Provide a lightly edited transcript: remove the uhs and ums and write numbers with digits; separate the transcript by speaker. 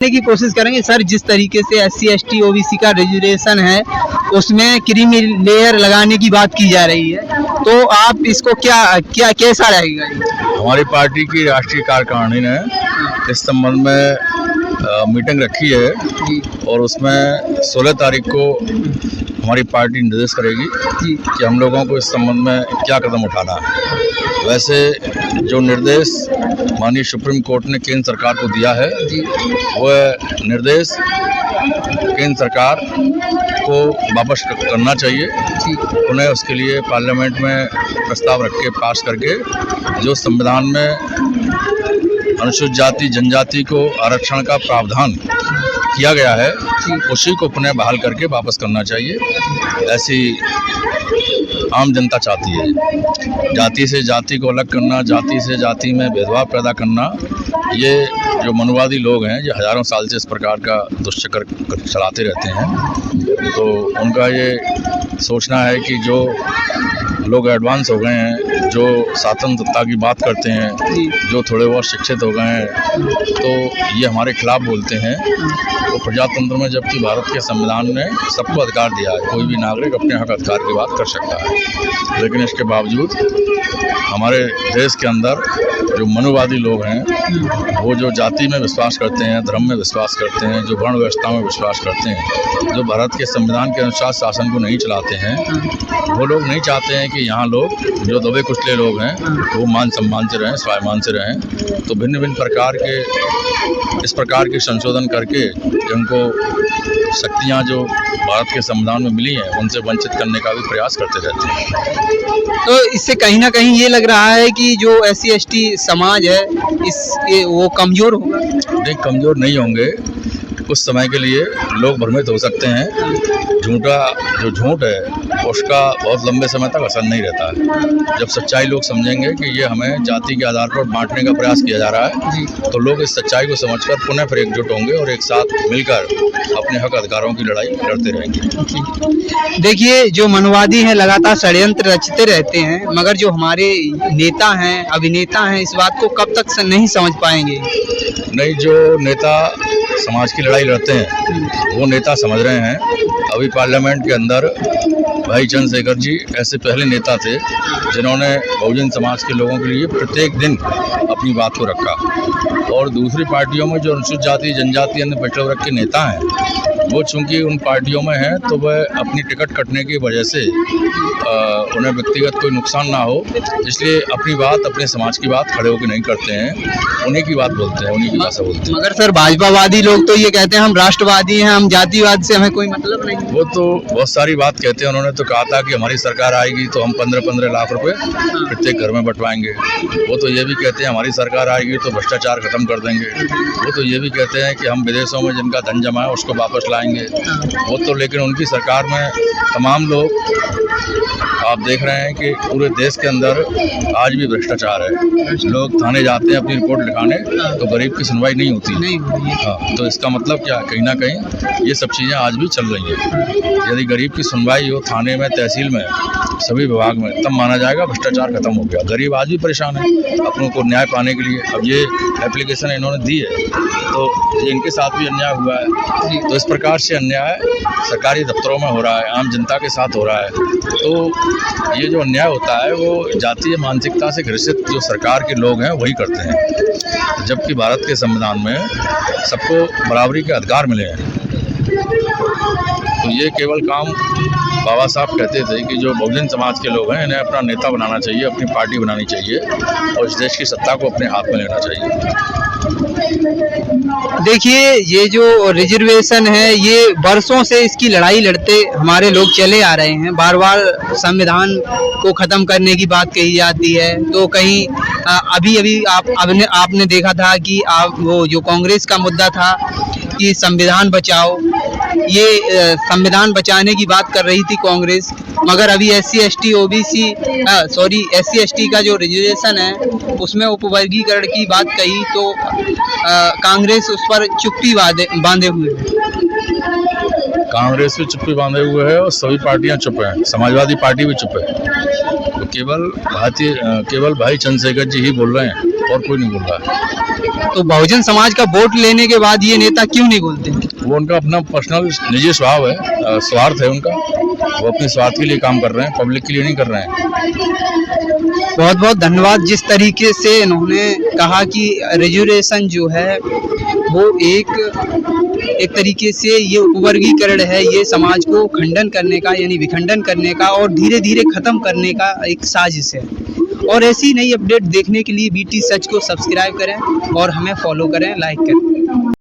Speaker 1: की कोशिश करेंगे सर। जिस तरीके से SC ST OBC का रिजर्वेशन है उसमें क्रीमी लेयर लगाने की बात की जा रही है, तो आप इसको क्या कैसा रहेगा?
Speaker 2: हमारी पार्टी की राष्ट्रीय कार्यकारिणी ने इस संबंध में मीटिंग रखी है और उसमें 16 तारीख को हमारी पार्टी निर्देश करेगी कि हम लोगों को इस संबंध में क्या कदम उठाना है। वैसे जो निर्देश माननीय सुप्रीम कोर्ट ने केंद्र सरकार को दिया है वह निर्देश केंद्र सरकार को वापस करना चाहिए। उन्हें उसके लिए पार्लियामेंट में प्रस्ताव रख के पास करके जो संविधान में अनुसूचित जाति जनजाति को आरक्षण का प्रावधान किया गया है उसी को पुनः बहाल करके वापस करना चाहिए, ऐसी आम जनता चाहती है। जाति से जाति को अलग करना, जाति से जाति में भेदभाव पैदा करना, ये जो मनुवादी लोग हैं जो हज़ारों साल से इस प्रकार का दुष्चक्र चलाते रहते हैं, तो उनका ये सोचना है कि जो लोग एडवांस हो गए हैं, जो शासन सत्ता की बात करते हैं, जो थोड़े बहुत शिक्षित हो गए हैं, तो ये हमारे खिलाफ बोलते हैं। तो प्रजातंत्र में जबकि भारत के संविधान ने सबको अधिकार दिया है, कोई भी नागरिक अपने हक अधिकार की बात कर सकता है, लेकिन इसके बावजूद हमारे देश के अंदर जो मनुवादी लोग हैं वो जो जाति में विश्वास करते हैं, धर्म में विश्वास करते हैं, जो वर्ण व्यवस्था में विश्वास करते हैं, जो भारत के संविधान के अनुसार शासन को नहीं चलाते हैं, वो लोग नहीं चाहते हैं कि यहाँ लोग जो दबे कुचले लोग हैं वो मान सम्मान से रहें, स्वाभिमान से रहें। तो भिन्न भिन्न प्रकार के इस प्रकार के संशोधन करके उनको शक्तियाँ जो भारत के संविधान में मिली हैं उनसे वंचित करने का भी प्रयास करते रहते हैं।
Speaker 1: तो इससे कहीं ना कहीं ये लग रहा है कि जो SC ST समाज है वो कमज़ोर होगा।
Speaker 2: नहीं, कमज़ोर नहीं होंगे। कुछ समय के लिए लोग भ्रमित हो सकते हैं। जो झूठ है उसका बहुत लंबे समय तक असर नहीं रहता है। जब सच्चाई लोग समझेंगे कि ये हमें जाति के आधार पर बांटने का प्रयास किया जा रहा है, तो लोग इस सच्चाई को समझकर पुनः फिर एकजुट होंगे और एक साथ मिलकर अपने हक अधिकारों की लड़ाई लड़ते रहेंगे।
Speaker 1: देखिए, जो मनुवादी हैं लगातार षड्यंत्र रचते रहते हैं, मगर जो हमारे नेता हैं, अभिनेता हैं, इस बात को कब तक नहीं समझ पाएंगे?
Speaker 2: नहीं, जो नेता समाज की लड़ाई लड़ते हैं वो नेता समझ रहे हैं। अभी पार्लियामेंट के अंदर भाई चंद्रशेखर जी ऐसे पहले नेता थे जिन्होंने बहुजन समाज के लोगों के लिए प्रत्येक दिन अपनी बात को रखा, और दूसरी पार्टियों में जो अनुसूचित जाति जनजाति अन्य पिछड़े वर्ग के नेता हैं वो चूंकि उन पार्टियों में हैं तो वह अपनी टिकट कटने की वजह से उन्हें व्यक्तिगत कोई नुकसान ना हो, इसलिए अपनी बात, अपने समाज की बात खड़े होकर नहीं करते हैं, उन्हीं की बात बोलते हैं, उन्हीं की भाषा बोलते हैं।
Speaker 1: मगर सर, भाजपावादी लोग तो ये कहते हैं हम राष्ट्रवादी हैं, हम जातिवाद से हमें कोई मतलब नहीं।
Speaker 2: वो तो बहुत सारी बात कहते हैं। उन्होंने तो कहा था कि हमारी सरकार आएगी तो हम 15-15 लाख रुपए प्रत्येक घर में बंटवाएंगे। वो तो ये भी कहते हैं हमारी सरकार आएगी तो भ्रष्टाचार खत्म कर देंगे। वो तो ये भी कहते हैं कि हम विदेशों में जिनका धन जमा है उसको वापस लाएंगे। वो तो, लेकिन उनकी सरकार में तमाम लोग, आप देख रहे हैं कि पूरे देश के अंदर आज भी भ्रष्टाचार है। लोग थाने जाते हैं अपनी रिपोर्ट लिखाने तो गरीब की सुनवाई नहीं होती। हाँ, तो इसका मतलब क्या, कहीं ना कहीं ये सब चीज़ें आज भी चल रही हैं। यदि गरीब की सुनवाई हो थाने में, तहसील में, सभी विभाग में, तब माना जाएगा भ्रष्टाचार खत्म हो गया। गरीब आज भी परेशान है अपनों को न्याय पाने के लिए। अब ये एप्लीकेशन इन्होंने दी है तो ये इनके साथ भी अन्याय हुआ है। तो इस प्रकार से अन्याय सरकारी दफ्तरों में हो रहा है, आम जनता के साथ हो रहा है। तो ये जो अन्याय होता है वो जातीय मानसिकता से ग्रसित जो सरकार के लोग हैं वही करते हैं, जबकि भारत के संविधान में सबको बराबरी के अधिकार मिले हैं। तो ये केवल काम बाबा साहब कहते थे कि जो बहुजन समाज के लोग हैं इन्हें अपना नेता बनाना चाहिए, अपनी पार्टी बनानी चाहिए और इस देश की सत्ता को अपने हाथ में लेना चाहिए।
Speaker 1: देखिए, ये जो रिजर्वेशन है ये बरसों से इसकी लड़ाई लड़ते हमारे लोग चले आ रहे हैं। बार बार संविधान को ख़त्म करने की बात कही जाती है, तो कहीं अभी आपने देखा था कि वो जो कांग्रेस का मुद्दा था कि संविधान बचाओ, ये संविधान बचाने की बात कर रही थी कांग्रेस, मगर अभी SC ST का जो रिजर्वेशन है उसमें उपवर्गीकरण की बात कही तो कांग्रेस उस पर चुप्पी बांधे हुए है।
Speaker 2: कांग्रेस भी चुप्पी बांधे हुए है और सभी पार्टियां चुप हैं, समाजवादी पार्टी भी चुप है। तो केवल भाई चंद्रशेखर जी ही बोल रहे हैं और कोई नहीं बोल रहा है।
Speaker 1: तो बहुजन समाज का वोट लेने के बाद ये नेता क्यों नहीं बोलते?
Speaker 2: वो उनका अपना पर्सनल निजी स्वभाव है, स्वार्थ है उनका। वो अपने स्वार्थ के लिए काम कर रहे हैं, पब्लिक के लिए नहीं कर रहे हैं।
Speaker 1: बहुत बहुत धन्यवाद। जिस तरीके से इन्होंने कहा कि रिजर्वेशन जो है वो एक तरीके से ये उपवर्गीकरण है, ये समाज को खंडन करने का यानी विखंडन करने का और धीरे धीरे खत्म करने का एक साजिश है। और ऐसी नई अपडेट देखने के लिए BT सच को सब्सक्राइब करें और हमें फॉलो करें, लाइक करें।